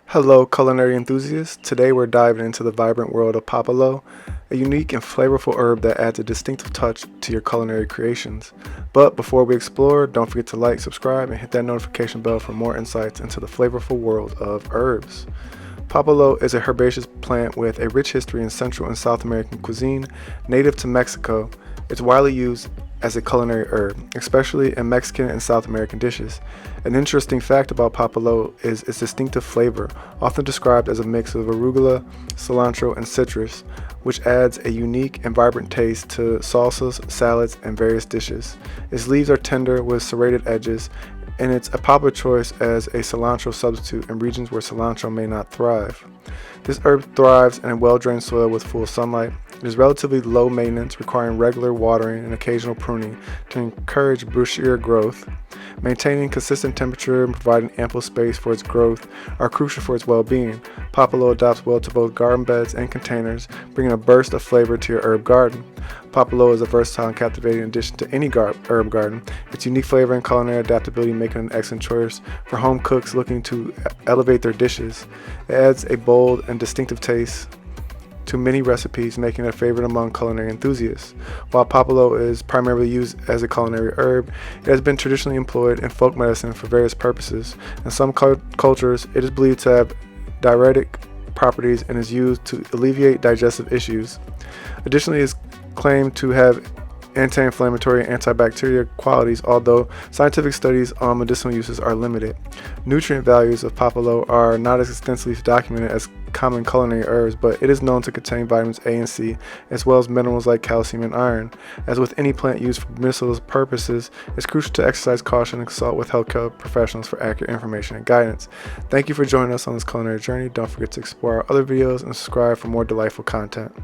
Hello, culinary enthusiasts. Today we're diving into the vibrant world of Papalo, a unique and flavorful herb that adds a distinctive touch to your culinary creations. But before we explore, don't forget to like, subscribe, and hit that notification bell for more insights into the flavorful world of herbs. Papalo is a herbaceous plant with a rich history in Central and South American cuisine. Native to Mexico, it's widely used as a culinary herb, especially in Mexican and South American dishes. An interesting fact about papalo is its distinctive flavor, often described as a mix of arugula, cilantro, and citrus, which adds a unique and vibrant taste to salsas, salads, and various dishes. Its leaves are tender with serrated edges, and it's a popular choice as a cilantro substitute in regions where cilantro may not thrive. This herb thrives in a well-drained soil with full sunlight. It is relatively low maintenance, requiring regular watering and occasional pruning to encourage bushier growth. Maintaining consistent temperature and providing ample space for its growth are crucial for its well-being. Papalo adapts well to both garden beds and containers, bringing a burst of flavor to your herb garden. Papalo is a versatile and captivating addition to any herb garden. Its unique flavor and culinary adaptability make it an excellent choice for home cooks looking to elevate their dishes. It adds a bold and distinctive taste to many recipes, making it a favorite among culinary enthusiasts. While papalo is primarily used as a culinary herb, it has been traditionally employed in folk medicine for various purposes. In some cultures, it is believed to have diuretic properties and is used to alleviate digestive issues. Additionally, it is claimed to have anti-inflammatory and antibacterial qualities, although scientific studies on medicinal uses are limited. Nutrient values of papalo are not as extensively documented as common culinary herbs, but it is known to contain vitamins A and C, as well as minerals like calcium and iron. As with any plant used for medicinal purposes, it's crucial to exercise caution and consult with healthcare professionals for accurate information and guidance. Thank you for joining us on this culinary journey. Don't forget to explore our other videos and subscribe for more delightful content.